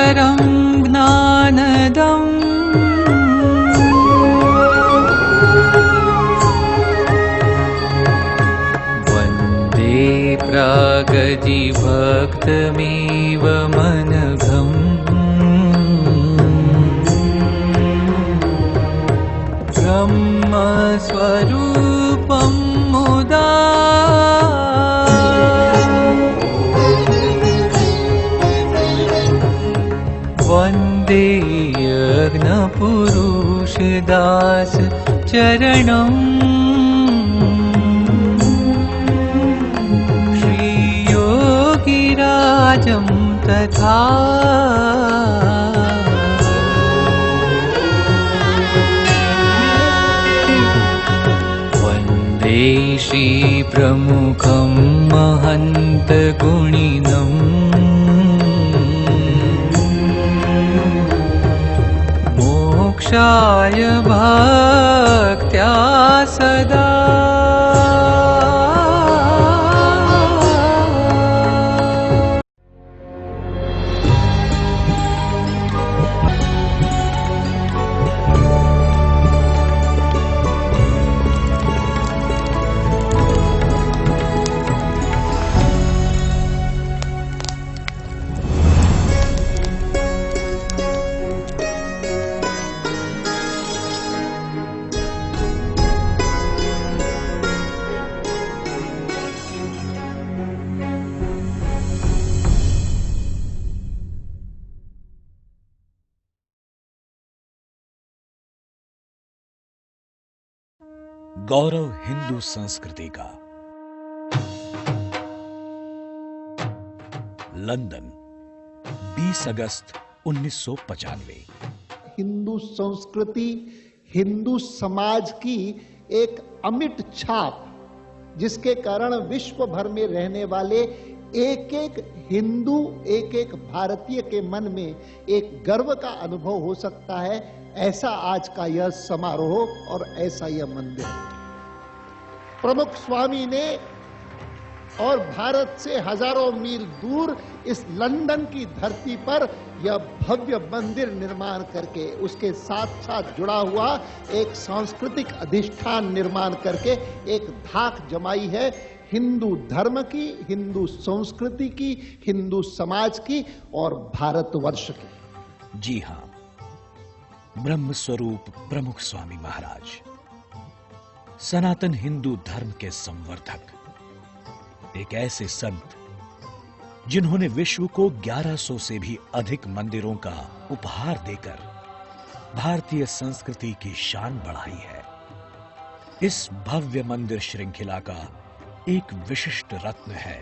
सागरं ज्ञानदम् वन्दे प्रागजिभक्तमेव मनघम् ब्रह्मस्वरूपं मुदा वन्दे यज्ञपुरुषदास चरणम् श्रीयोगिराजं तथा वन्दे श्रीप्रमुखं महन्तगुणिनम् मोक्षाय भक्त्या सदा गौरव हिंदू संस्कृति का। लंदन 20 अगस्त 1995। हिंदू संस्कृति, हिंदू समाज की एक अमिट छाप, जिसके कारण विश्व भर में रहने वाले एक एक हिंदू, एक एक भारतीय के मन में एक गर्व का अनुभव हो सकता है। ऐसा आज का यह समारोह और ऐसा यह मंदिर। प्रमुख स्वामी ने और भारत से हजारों मील दूर इस लंदन की धरती पर यह भव्य मंदिर निर्माण करके, उसके साथ साथ जुड़ा हुआ एक सांस्कृतिक अधिष्ठान निर्माण करके एक धाक जमाई है हिंदू धर्म की, हिंदू संस्कृति की, हिंदू समाज की और भारतवर्ष की। जी हां, ब्रह्म स्वरूप प्रमुख स्वामी महाराज, सनातन हिंदू धर्म के संवर्धक, एक ऐसे संत जिन्होंने विश्व को 1100 से भी अधिक मंदिरों का उपहार देकर भारतीय संस्कृति की शान बढ़ाई है। इस भव्य मंदिर श्रृंखला का एक विशिष्ट रत्न है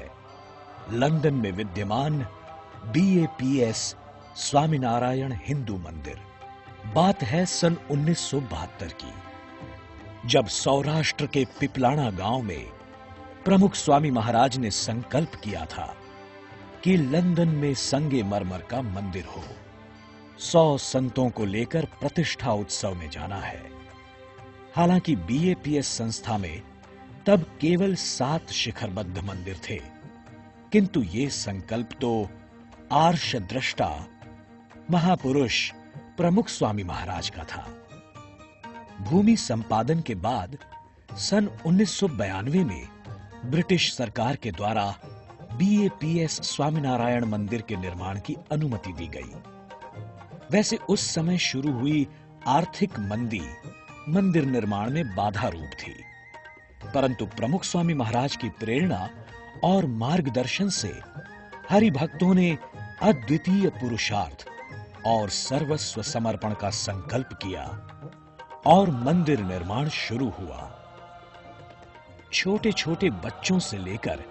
लंदन में विद्यमान BAPS स्वामीनारायण हिंदू मंदिर। बात है सन 1972 की, जब सौराष्ट्र के पिपलाना गांव में प्रमुख स्वामी महाराज ने संकल्प किया था कि लंदन में संगे मरमर का मंदिर हो। 100 संतों को लेकर प्रतिष्ठा उत्सव में जाना है। हालांकि BAPS संस्था में तब केवल 7 शिखरबद्ध मंदिर थे, किंतु ये संकल्प तो आर्ष दृष्टा महापुरुष प्रमुख स्वामी महाराज का था। भूमि संपादन के बाद सन 1992 में ब्रिटिश सरकार के द्वारा BAPS स्वामीनारायण मंदिर के निर्माण की अनुमति दी गई। वैसे उस समय शुरू हुई आर्थिक मंदी मंदिर निर्माण में बाधा रूप थी, परंतु प्रमुख स्वामी महाराज की प्रेरणा और मार्गदर्शन से हरि भक्तों ने अद्वितीय पुरुषार्थ और सर्वस्व समर्पण का संकल्प किया और मंदिर निर्माण शुरू हुआ। छोटे छोटे बच्चों से लेकर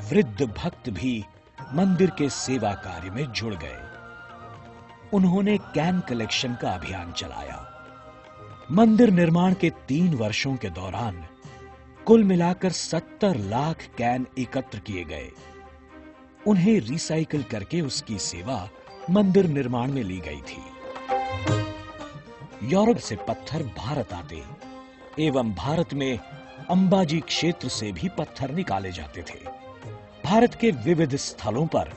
वृद्ध भक्त भी मंदिर के सेवा कार्य में जुड़ गए। उन्होंने कैन कलेक्शन का अभियान चलाया। मंदिर निर्माण के 3 वर्षों के दौरान कुल मिलाकर 70 लाख कैन एकत्र किए गए। उन्हें रिसाइकिल करके उसकी सेवा मंदिर निर्माण में ली गई थी। यूरोप से पत्थर भारत आते एवं भारत में अंबाजी क्षेत्र से भी पत्थर निकाले जाते थे। भारत के विविध स्थलों पर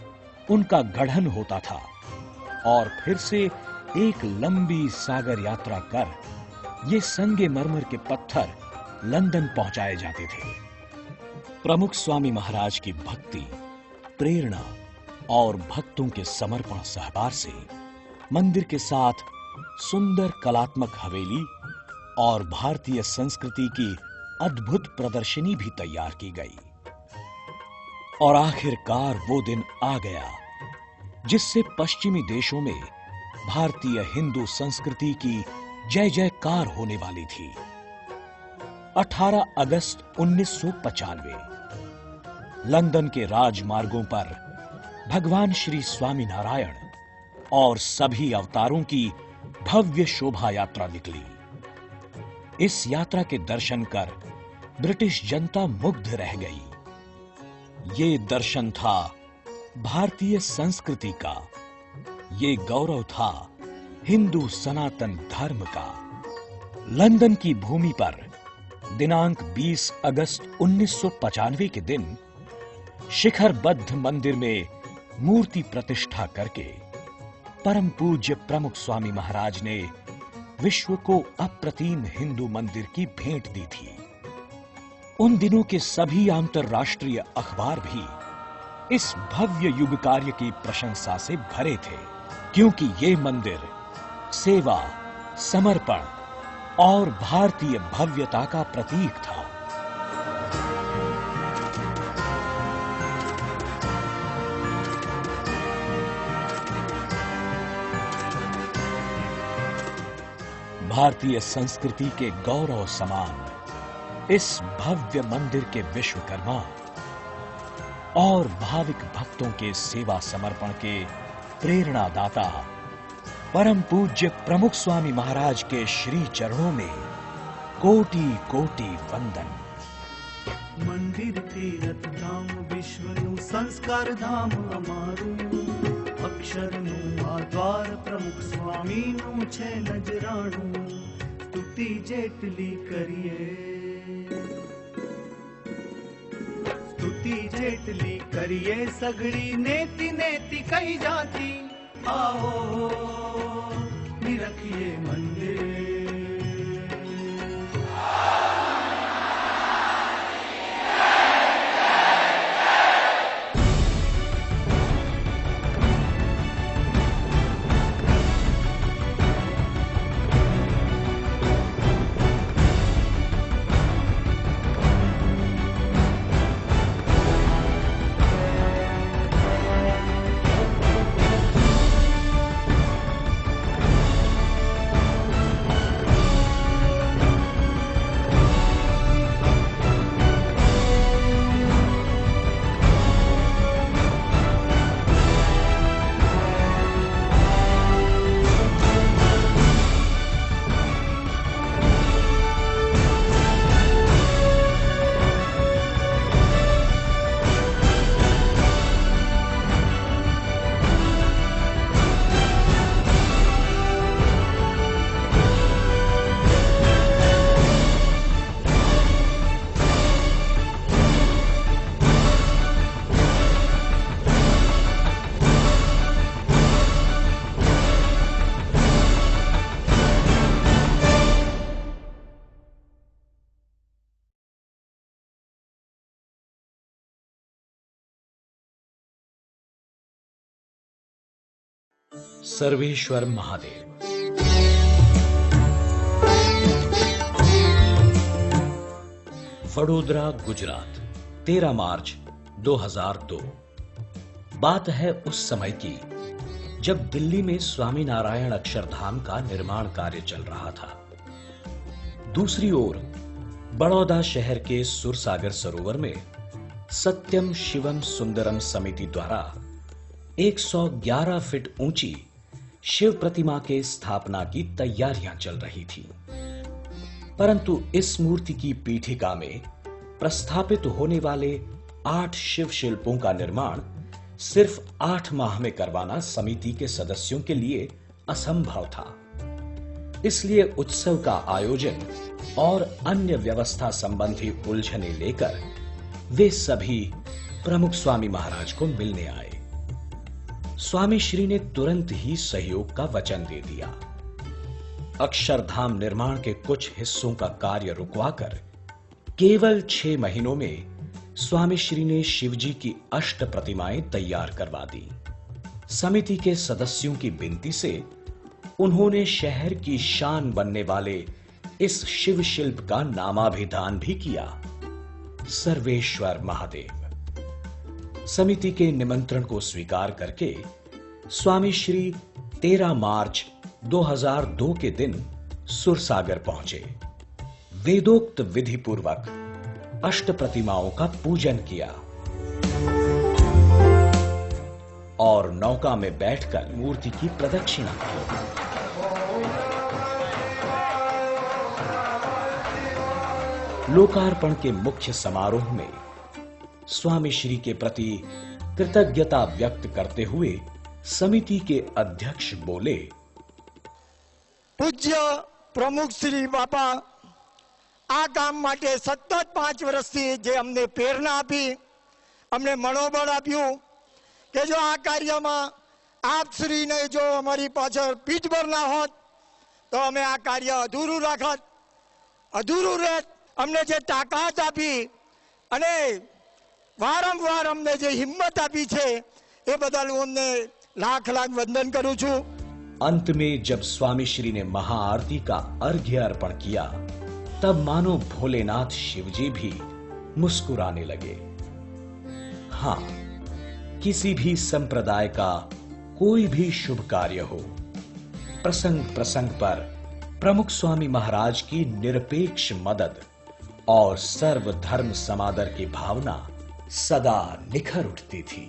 उनका गढ़न होता था। और फिर से एक लंबी सागर यात्रा कर ये संगमरमर के पत्थर लंदन पहुंचाए जाते थे। प्रमुख स्वामी महाराज की भक्ति, प्रेरणा और भक्तों के समर्पण सहवार से मंदिर के साथ सुंदर कलात्मक हवेली और भारतीय संस्कृति की अद्भुत प्रदर्शनी भी तैयार की गई। और आखिरकार वो दिन आ गया जिससे पश्चिमी देशों में भारतीय हिंदू संस्कृति की जय जयकार होने वाली थी। 18 अगस्त 1995 लंदन के राजमार्गों पर भगवान श्री स्वामीनारायण और सभी अवतारों की भव्य शोभा यात्रा निकली। इस यात्रा के दर्शन कर ब्रिटिश जनता मुग्ध रह गई। ये दर्शन था भारतीय संस्कृति का, ये गौरव था हिंदू सनातन धर्म का। लंदन की भूमि पर दिनांक 20 अगस्त 1995 के दिन शिखरबद्ध मंदिर में मूर्ति प्रतिष्ठा करके परम पूज्य प्रमुख स्वामी महाराज ने विश्व को अप्रतिम हिंदू मंदिर की भेंट दी थी। उन दिनों के सभी अंतरराष्ट्रीय अखबार भी इस भव्य युग कार्य की प्रशंसा से भरे थे, क्योंकि ये मंदिर सेवा, समर्पण और भारतीय भव्यता का प्रतीक था। भारतीय संस्कृति के गौरव समान इस भव्य मंदिर के विश्वकर्मा और भाविक भक्तों के सेवा समर्पण के प्रेरणादाता परम पूज्य प्रमुख स्वामी महाराज के श्री चरणों में कोटि कोटि वंदन। मंदिर तीरथ धाम विश्वनु संस्कार धाम अमारू, अक्षरनु आ द्वार प्रमुख स्वामीनु छे नजराणु, स्तुति जेटली करिए, स्तुति जेटली करिए, सगड़ी नेति नेति कही जाती, आओ निरखिए मंदिर। सर्वेश्वर महादेव। वडोदरा, गुजरात, 13 मार्च 2002। बात है उस समय की जब दिल्ली में स्वामीनारायण अक्षरधाम का निर्माण कार्य चल रहा था। दूसरी ओर बड़ौदा शहर के सुरसागर सरोवर में सत्यम शिवम सुंदरम समिति द्वारा 111 फीट ऊंची शिव प्रतिमा के स्थापना की तैयारियां चल रही थी, परंतु इस मूर्ति की पीठिका में प्रस्थापित होने वाले 8 शिव शिल्पों का निर्माण सिर्फ 8 माह में करवाना समिति के सदस्यों के लिए असंभव था। इसलिए उत्सव का आयोजन और अन्य व्यवस्था संबंधी उलझने लेकर वे सभी प्रमुख स्वामी महाराज को मिलने आए। स्वामी श्री ने तुरंत ही सहयोग का वचन दे दिया। अक्षरधाम निर्माण के कुछ हिस्सों का कार्य रुकवाकर केवल 6 महीनों में स्वामी श्री ने शिवजी की अष्ट प्रतिमाएं तैयार करवा दी। समिति के सदस्यों की विनती से उन्होंने शहर की शान बनने वाले इस शिव शिल्प का नामाभिधान भी किया, सर्वेश्वर महादेव। समिति के निमंत्रण को स्वीकार करके स्वामी श्री 13 मार्च 2002 के दिन सुरसागर पहुंचे। वेदोक्त विधि पूर्वक अष्ट प्रतिमाओं का पूजन किया और नौका में बैठकर मूर्ति की प्रदक्षिणा की। लोकार्पण के मुख्य समारोह में स्वामी श्री के प्रति कृतज्ञता व्यक्त करते हुए समिति के अध्यक्ष बोले, પૂજ્ય પ્રમુખ શ્રી બાપા આ કામ માટે સતત 5 વર્ષથી જે અમને પ્રેરણા આપી, અમને મનોબળ આપ્યું કે જો આ કાર્યમાં આપ શ્રીને જો અમારી પાછળ પીઠબળ ના હોત તો અમે આ કાર્ય અધૂરું રાખત, અધૂરું રહેત। અમને જે તાકાત આપી અને વારંવાર અમને જે હિંમત આપી છે એ બદલ હું અમને લાખ લાખ વંદન કરું છું। अंत में जब स्वामी श्री ने महाआरती का अर्घ्य अर्पण किया तब मानो भोलेनाथ शिवजी भी मुस्कुराने लगे। हां, किसी भी संप्रदाय का कोई भी शुभ कार्य हो, प्रसंग प्रसंग पर प्रमुख स्वामी महाराज की निरपेक्ष मदद और सर्वधर्म समादर की भावना सदा निखर उठती थी।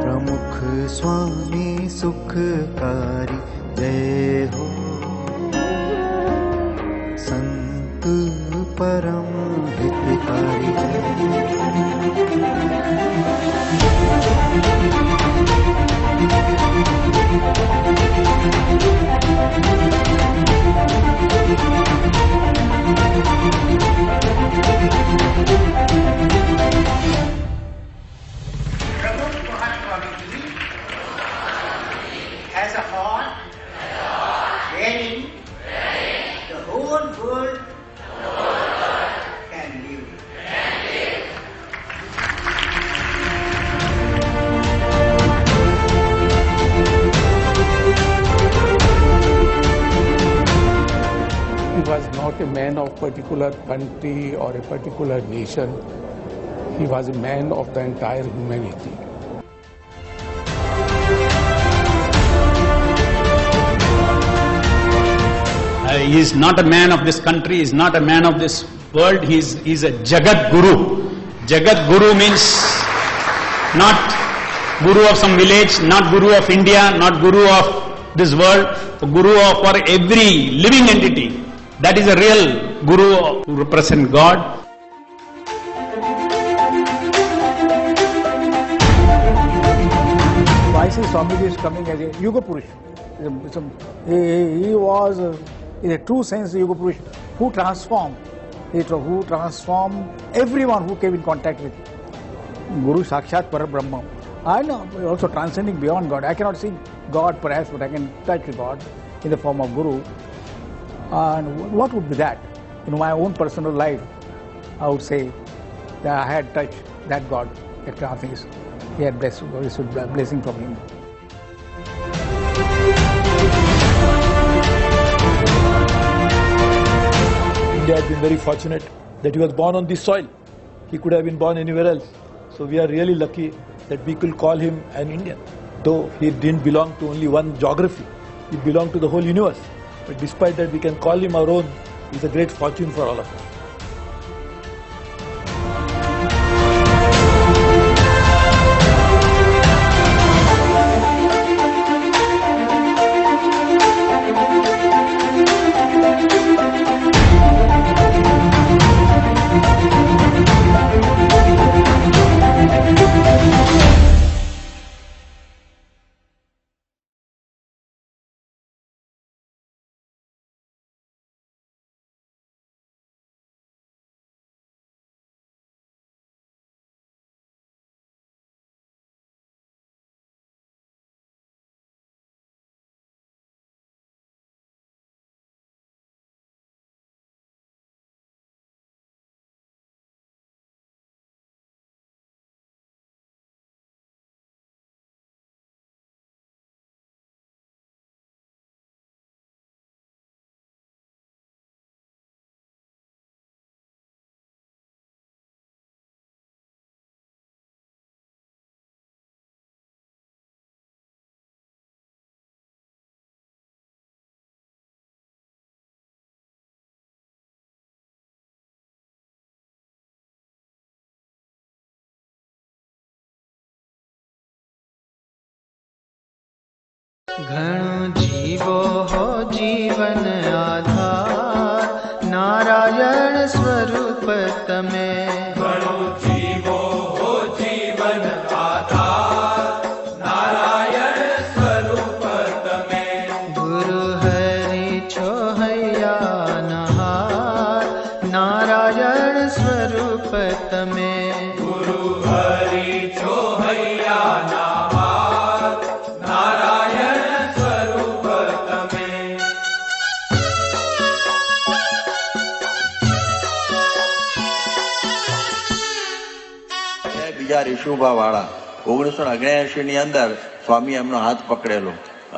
प्रमुख स्वामी सुखकारी जय हो, संत परम हितकारी has a heart wherein the whole world can live. He was not a man of particular country or a particular nation. He was a man of the entire humanity. He is not a man of this country, he is not a man of this world, he is a Jagat Guru. Jagat Guru means not Guru of some village, not Guru of India, not Guru of this world, but Guru of for every living entity. That is a real Guru who represents God. I see Swamiji is coming as a Yuga Purush. He was, in a true sense, a Yuga Purush who transformed everyone who came in contact with Guru Sakshat Parabrahma. And also transcending beyond God. I cannot see God perhaps, but I can touch God in the form of Guru. And what would be that? In my own personal life, I would say that I had touched that God at Krathis. He had blessing from him. India has been very fortunate that he was born on this soil. He could have been born anywhere else. So we are really lucky that we could call him an Indian. Though he didn't belong to only one geography, he belonged to the whole universe. But despite that, we can call him our own. It's a great fortune for all of us. घणो जीवो हो जीवन आधार, नारायण स्वरूप तमे। घणो जीवो हो जीवन आधार, नारायण स्वरूप तमे। गुरु हरि छो हैया नहार, नारायण स्वरूप तमे। गुरु हरि छो हैया नहार, नारायण स्वरूप तमे। બીજા ઋષુભા વાળા 1979 ની અંદર સ્વામી એમનો હાથ પકડેલો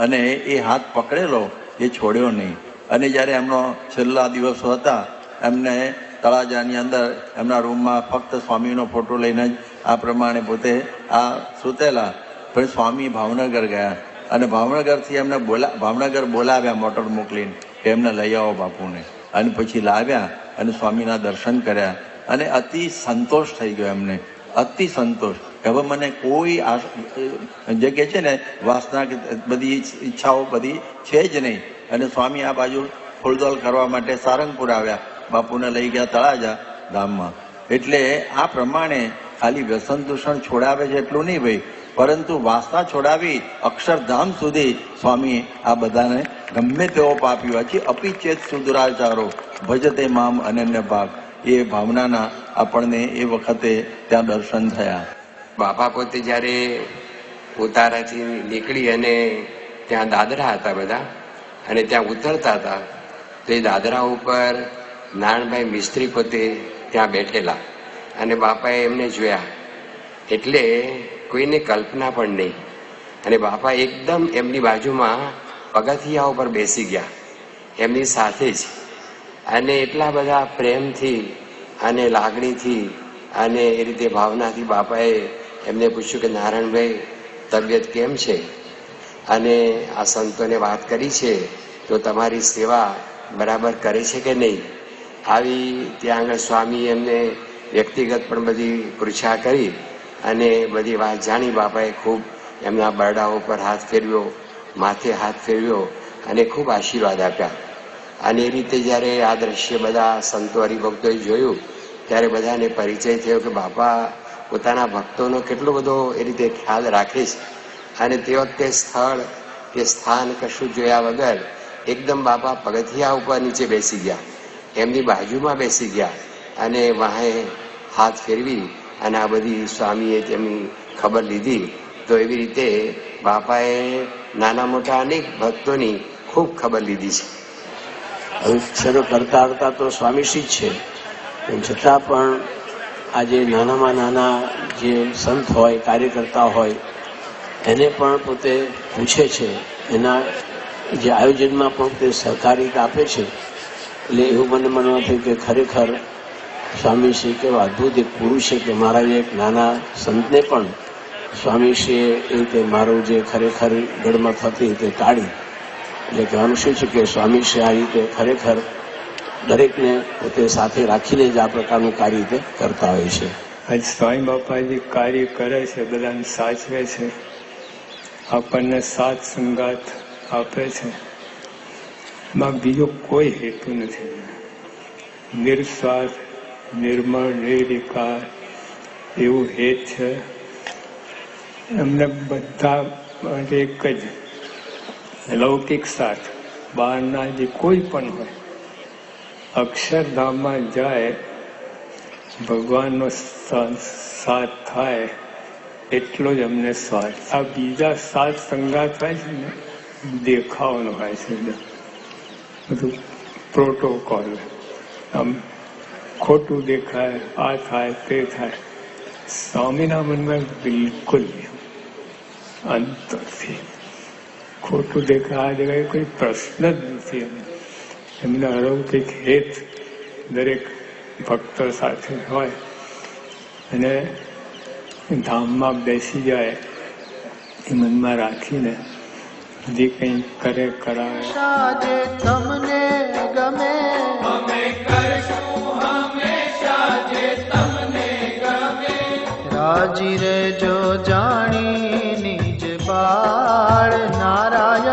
અને એ હાથ પકડેલો એ છોડ્યો નહીં. અને જ્યારે એમનો છેલ્લા દિવસો હતા એમને તળાજાની અંદર એમના રૂમમાં ફક્ત સ્વામીનો ફોટો લઈને જ આ પ્રમાણે પોતે આ સૂતેલા. પણ સ્વામી ભાવનગર ગયા અને ભાવનગરથી એમને ભાવનગર બોલાવ્યા મોટર મોકલીને કે એમને લઈ આવો બાપુને. અને પછી લાવ્યા અને સ્વામીના દર્શન કર્યા અને અતિ સંતોષ થઈ ગયો એમને, અતિ સંતોષ. હવે મને કોઈ જે કહે છે ને વાસના કે બધી ઈચ્છાઓ બધી છે જ નહીં. અને સ્વામી આ બાજુ ફૂલદોલ કરવા માટે સારંગપુર આવ્યા, બાપુને લઈ ગયા તળાજા ધામમાં. એટલે આ પ્રમાણે ખાલી વ્યસન દૂષણ છોડાવે છે એટલું નહીં ભાઈ, પરંતુ વાસના છોડાવી અક્ષરધામ સુધી સ્વામી આ બધાને ગમે તેવો પાપી વાંચી અપિચેત સુદુરાચારો ભજતે મામ અનન્ય ભાગ, એ ભાવનાના આપણને એ વખતે ત્યાં દર્શન થયા. બાપા પોતે જ્યારે ઉતારાથી નીકળી અને ત્યાં દાદરા હતા બધા અને ત્યાં ઉતરતા હતા તો એ દાદરા ઉપર નારણભાઈ મિસ્ત્રી પોતે ત્યાં બેઠેલા અને બાપાએ એમને જોયા. એટલે કોઈને કલ્પના પણ નહીં. અને બાપા એકદમ એમની બાજુમાં પગથિયા ઉપર બેસી ગયા એમની સાથે જ. અને એટલા બધા પ્રેમથી અને લાગણીથી અને એ રીતે ભાવનાથી બાપાએ એમને પૂછ્યું કે નારાયણભાઈ તબિયત કેમ છે, અને આ સંતોને વાત કરી છે તો તમારી સેવા બરાબર કરે છે કે નહીં. આવી ત્યાં આગળ સ્વામી એમને વ્યક્તિગત પણ બધી પૃચ્છા કરી અને બધી વાત જાણી. બાપાએ ખૂબ એમના બરડા ઉપર હાથ ફેરવ્યો, માથે હાથ ફેરવ્યો અને ખૂબ આશીર્વાદ આપ્યા. અને એ રીતે જ્યારે આ દ્રશ્ય બધા સંતો હરિભક્તોએ જોયું ત્યારે બધાને પરિચય થયો કે બાપા પોતાના ભક્તોનો કેટલો બધો એ રીતે ખ્યાલ રાખે છે. અને તે વખતે સ્થળ કે સ્થાન કશું જોયા વગર એકદમ બાપા પગથિયા ઉપર નીચે બેસી ગયા, એમની બાજુમાં બેસી ગયા અને વાહે હાથ ફેરવી અને આ બધી સ્વામીએ તેમની ખબર લીધી. તો એવી રીતે બાપાએ નાના મોટા અનેક ભક્તોની ખૂબ ખબર લીધી છે. અક્ષરો કરતા કરતા તો સ્વામીશ્રી જ છે, છતાં પણ આજે નાનામાં નાના જે સંત હોય, કાર્યકર્તા હોય એને પણ પોતે પૂછે છે, એના જે આયોજનમાં પણ પોતે સહકારિતા આપે છે. એટલે એવું મને મનમાં થયું કે ખરેખર સ્વામીશ્રી કેવા અદ્ભુત એક પુરુષ છે કે મારા એક નાના સંતને પણ સ્વામીશ્રીએ એ રીતે મારું જે ખરેખર ગડમત હતી તે ટાળી. એટલે કહેવાનું શું છે કે સ્વામીશ્રી આ રીતે ખરેખર દરેકને પોતે સાથે રાખીને જ આ પ્રકારનું કાર્ય તે કરતા હોય છે. આજ સ્વામી બાપાજી કાર્ય કરે છે, બધાને સાચવે છે, આપણને સાથ સંગાત આપે છે. માં બીજો કોઈ હેતુ નથી. નિર્સ્વાર્થ, નિર્મળ, નિર્વિકાર એવું હેત છે. એમને બધા માટે એક જ લૌકિક સાથ, બહારના જે કોઈ પણ હોય અક્ષરધામમાં જાય ભગવાનનો સાથ થાય એટલો જ અમને સ્વાર્થ. આ બીજા સાથ સંગાત હોય છે ને દેખાવાનો હોય છે, બધું પ્રોટોકોલ, આમ ખોટું દેખાય, આ થાય તે થાય. સ્વામીના મનમાં બિલકુલ અંતરથી ખોટું દેખાય આ જગ્યાએ કોઈ પ્રશ્ન જ નથી. એમના અલૌકિક હેત દરેક ભક્તો સાથે હોય અને ધામમાં બેસી જાય એ મનમાં રાખીને જે કંઈ કરે કરાવે. સાજે તમને ગમે અમે કરશું હંમેશા જે તમને ગમે. રાજી રહેજો જાણી નિજ બાળ નારાયણ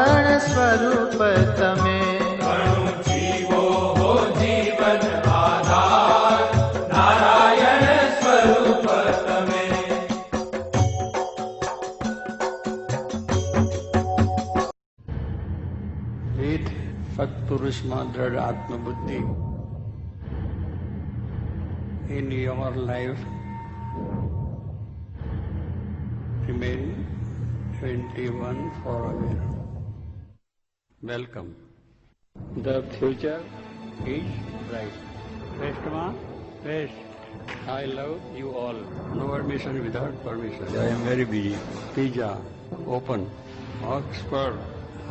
પુરુષમાં દ્રઢ આત્મબુદ્ધિ. In your life, remain 21 forever. Welcome. The future is bright. Restma, rest. I love you all. No admission without permission. I am very busy. Pizza, open. Oxford,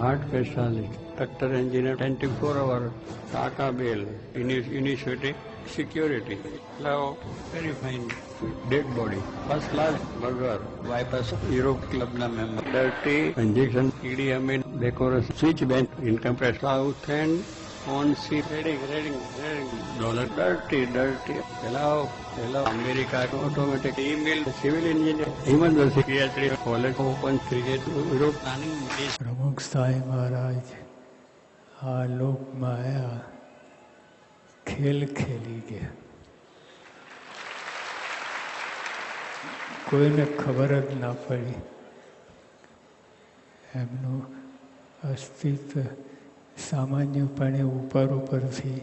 heart specialist. Doctor engineer, 24-hour. Tata Bell, initiative, security. Love, very fine. Dead body. First class burger. Bypass, Europe Club na member. Dirty, injection, EDMA, decorous, switch bank, income tax. South End, on sea, reading. Dollar, dirty. Hello, America, automatic, email, civil engineer, emergency, theatre, college, open, cricket, Europe planning. પ્રમુખ સાંઈ મહારાજ આ લોક માયા ખેલ ખેલી ગયા. કોઈને ખબર જ ના પડી. એમનું અસ્તિત્વ સામાન્યપણે ઉપરથી,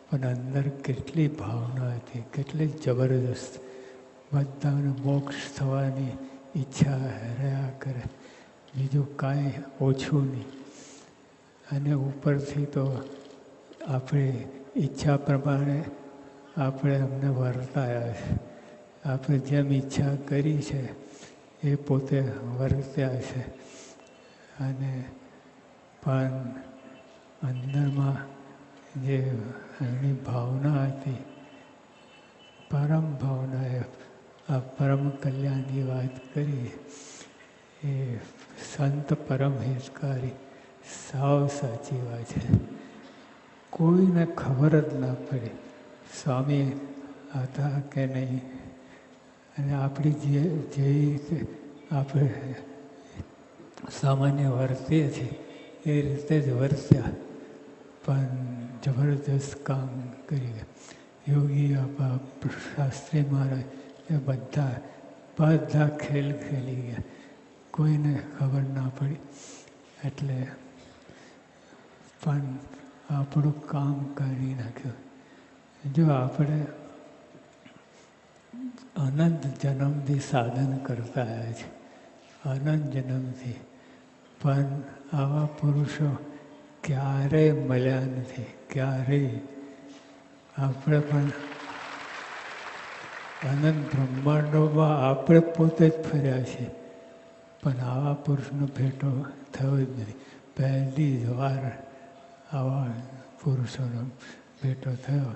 પણ અંદર કેટલી ભાવના હતી, કેટલી જબરદસ્ત. બધાને મોક્ષ થવાની ઈચ્છા રહ્યા કરે, બીજું કાંઈ ઓછું નહીં. અને ઉપરથી તો આપણી ઈચ્છા પ્રમાણે આપણે અમને વર્તાયા છે. આપણે જેમ ઈચ્છા કરી છે એ પોતે વર્ત્યા છે. અને પણ અંદરમાં જે એની ભાવના હતી, પરમ ભાવના, આ પરમ કલ્યાણની વાત કરી, એ સંત પરમ હિતકારી, સાવ સાચી વાત છે. કોઈને ખબર જ ના પડી સ્વામી હતા કે નહીં. અને આપણી જે રીતે આપણે સામાન્ય વર્તીએ છીએ એ રીતે જ વર્ત્યા, પણ જબરદસ્ત કામ કરી ગયા. યોગી આપા, શાસ્ત્રી મહારાજ, એ બધા ખેલ ખેલી ગયા, કોઈને ખબર ના પડી. એટલે પણ આપણું કામ કરી નાખ્યું. જો આપણે અનંત જન્મથી સાધન કરતા આવ્યા છે, અનંત જન્મથી, પણ આવા પુરુષો ક્યારેય મળ્યા નથી, ક્યારેય. આપણે પણ અનંત બ્રહ્માંડોમાં આપણે પોતે જ ફર્યા છીએ, પણ આવા પુરુષનો ભેટો થયો જ નથી. પહેલી જ વાર આવા પુરુષોનો ભેટો થયો.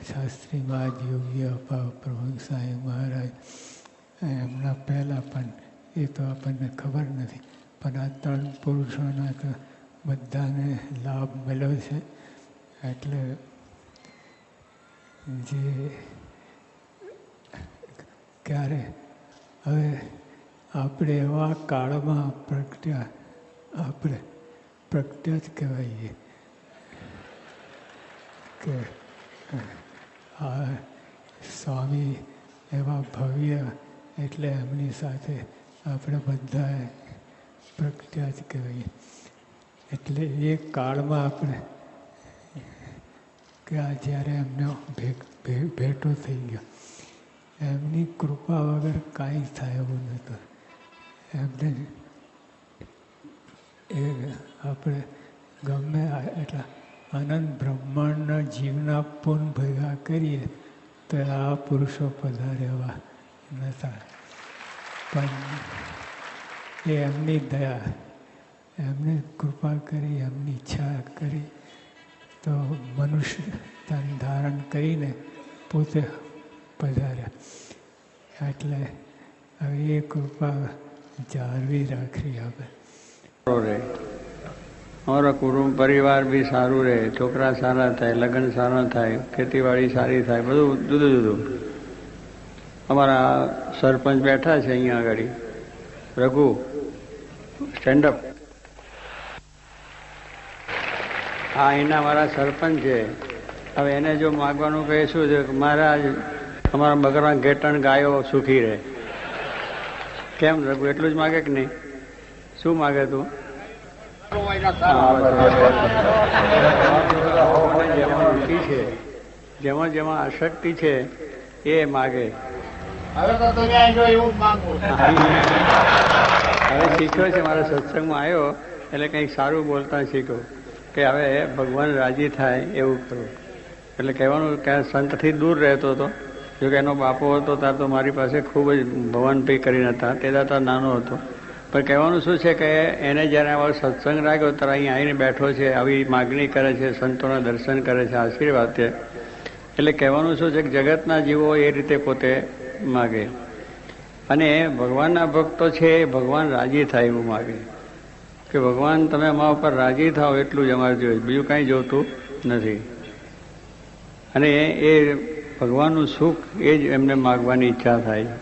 શાસ્ત્રી મહારાજ, યોગી આપા, પ્રમુખ સાંઈ મહારાજ, એમના પહેલાં પણ એ તો આપણને ખબર નથી. પણ આ ત્રણ પુરુષોના તો બધાને લાભ મળ્યો છે. એટલે જે ક્યારે હવે આપણે એવા કાળમાં આપણે પ્રગટ્યા જ કહેવાઈએ કે આ સ્વામી એવા ભવ્ય, એટલે એમની સાથે આપણે બધાએ પ્રગટ્યા જ કહેવાય. એટલે એ કાળમાં આપણે કે આ જ્યારે એમનો ભેટો થઈ ગયો, એમની કૃપા વગર કાંઈ થાય એવું નહોતું. એમને એ આપણે ગમે એટલા અનંત બ્રહ્માંડના જીવના પૂન ભેગા કરીએ તો આ પુરુષો પધારેવા નહોતા. પણ એ એમની દયા, એમને કૃપા કરી, એમની ઈચ્છા કરી તો મનુષ્ય તન ધારણ કરીને પોતે પધાર્યા. એટલે હવે એ કૃપા જાળવી રાખવી આપણે. અમારો કુટુંબ પરિવાર બી સારું રહે, છોકરા સારા થાય, લગ્ન સારા થાય, ખેતીવાડી સારી થાય, બધું જુદું જુદું. અમારા સરપંચ બેઠા છે અહીંયા આગળ, રઘુ સ્ટેન્ડઅપ. હા, એના મારા સરપંચ છે. હવે એને જો માગવાનું કહે શું છે, મહારાજ અમારા બકરા ઘેટણ ગાયો સુખી રહે. કેમ રઘુ, એટલું જ માગે કે નહીં? શું માગે તું? જેમાં જેમાં આસક્તિ છે એ માગે. હવે તો દુનિયા જો એવું જ માંગુ. હવે શીખ્યો છે, મારા સત્સંગમાં આવ્યો એટલે કંઈક સારું બોલતા શીખ્યો કે હવે ભગવાન રાજી થાય એવું કરવું. એટલે કહેવાનું કે સંતથી દૂર રહેતો હતો. જો કે એનો બાપો હતો ત્યારે તો મારી પાસે ખૂબ જ ભવનભાઈ કરીને હતા, તે દાતા નાનો હતો. પણ કહેવાનું શું છે કે એને જ્યારે આવો સત્સંગ રાખ્યો ત્યારે અહીં આવીને બેઠો છે, આવી માગણી કરે છે, સંતોના દર્શન કરે છે, આશીર્વાદ છે. એટલે કહેવાનું શું છે કે જગતના જીવો એ રીતે પોતે માગે અને ભગવાનના ભક્તો છે એ ભગવાન રાજી થાય એવું માગે કે ભગવાન તમે અમારા ઉપર રાજી થાઓ એટલું જ અમારે જોઈએ, બીજું કાંઈ જોતું નથી. અને એ ભગવાનનું સુખ એ જ એમને માગવાની ઈચ્છા થાય.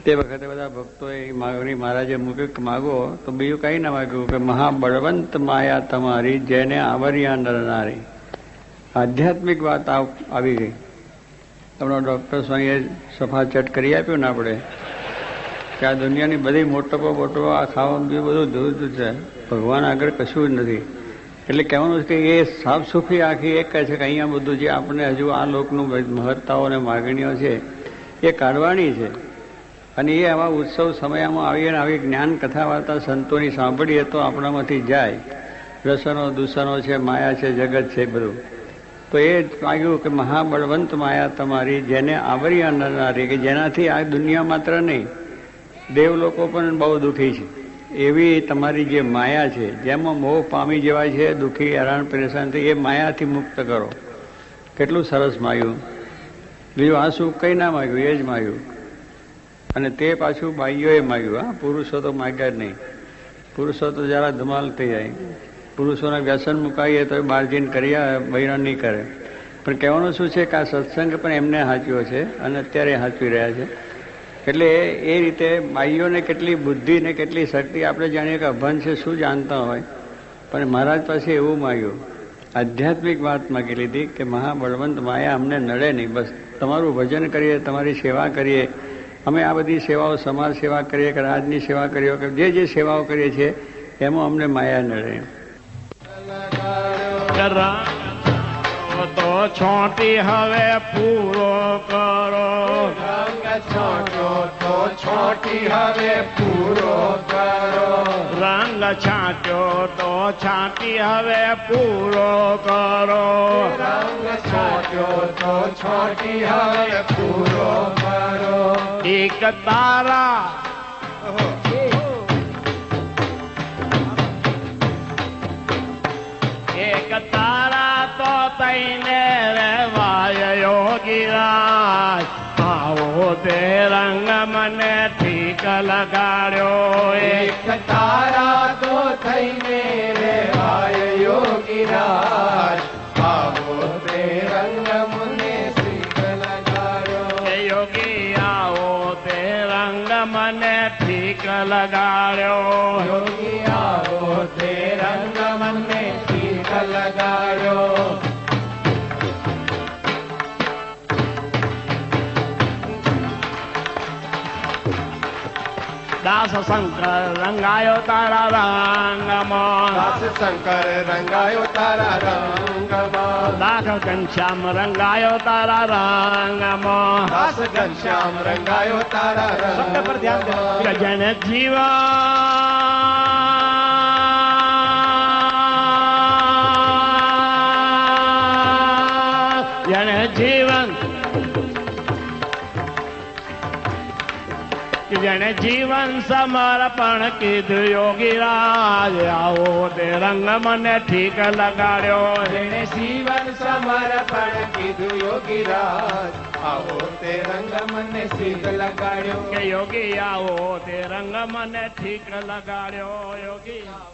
તે વખતે બધા ભક્તોએ માગણી મહારાજે મૂક્યું કે માગો, તો બીજું કંઈ ના માગ્યું કે મહાબળવંત માયા તમારી જેને આવર્યા નર નારી. આધ્યાત્મિક વાત આવી ગઈ. આપણો ડૉક્ટર સ્વામીએ સફાચટ કરી આપ્યું ને આપણે કે આ દુનિયાની બધી મોટપો આ ખાવાનું બીજું બધું જુદું છે, ભગવાન આગળ કશું જ નથી. એટલે કહેવાનું છે કે એ સાફ સુફી આખી એક કહે છે કે અહીંયા બધું જે આપણે હજુ આ લોકનું મહત્તાઓ અને માગણીઓ છે એ કાઢવાની છે. અને એ આવા ઉત્સવ સમયમાં આવીને આવી જ્ઞાન કથા વાર્તા સંતોની સાંભળીએ તો આપણામાંથી જાય. રસનો દૂષણો છે, માયા છે, જગત છે બધું. તો એ જ માગ્યું કે મહાબળવંત માયા તમારી જેને આવરી અનનારી, કે જેનાથી આ દુનિયા માત્ર નહીં દેવ લોકો પણ બહુ દુઃખી છે એવી તમારી જે માયા છે, જેમાં મોહ પામી જવાય છે, દુઃખી હેરાન પરેશાન થઈ, એ માયાથી મુક્ત કરો. કેટલું સરસ માગ્યું. બીજું આ સુખ કંઈ ના માગ્યું, એ જ માગ્યું. અને તે પાછું બાઈઓએ માગ્યું. હા, પુરુષો તો માગ્યા જ નહીં. પુરુષો તો જરા ધમાલ થઈ જાય. પુરુષોને વ્યસન મુકાઈએ તો બહાર જઈને કરી બૈરણ નહીં કરે. પણ કહેવાનું શું છે કે આ સત્સંગ પણ એમને સાચ્યો છે અને અત્યારે સાચવી રહ્યા છે. એટલે એ રીતે બાઈઓને કેટલી બુદ્ધિ ને કેટલી શક્તિ આપણે જાણીએ કે અભન છે, શું જાણતા હોય. પણ મહારાજ પાસે એવું માગ્યું, આધ્યાત્મિક વાત માગી લીધી કે મહાબળવંત માયા અમને નડે નહીં, બસ તમારું ભજન કરીએ, તમારી સેવા કરીએ. અમે આ બધી સેવાઓ, સમાજ સેવા કરીએ કે રાજની સેવા કરીએ કે જે સેવાઓ કરીએ છીએ એમાં અમને માયા નડે. તો છોટી હવે પૂરો કરો, રંગ છોટો તો છોટી હવે પૂરો કરો, રંગ છાંટ્યો તો છાંટી હવે પૂરો કરો, રંગ છોટ્યો તો છોટી હવે પૂરો કરો. એક તારા એક તારા તો તઈને રેવાય યોગીરાજ, આવો તે રંગ મને ઠીક લગાડ્યો. એક તારા તો થઈને રેવાય યોગીરાજ, આવો તે રંગ મને ઠીક લગાડ્યો. યોગી આવો તે રંગ મને ઠીક લગાડ્યો. યોગી આવો તે રંગ મને લગાડ્યો. દાસ શંકર રંગાયો તારા રંગમાં, દાસ શંકર રંગાયો તારા રંગમાં, દાસ ઘનશ્યામ રંગાયો તારા રંગમાં, દાસ ઘનશ્યામ રંગાયો તારા રંગ પર ધ્યાન. જન જીવા જીવન જેને જીવન સમર્પણ કીધું યોગીરાજ, આવો તે રંગ મને ઠીક લગાડ્યો. જેને જીવન સમર્પણ કીધું યોગીરાજ, આવો તે રંગ મને ઠીક લગાડ્યો. કે યોગી આવો તે રંગ મને ઠીક લગાડ્યો. યોગી આવો.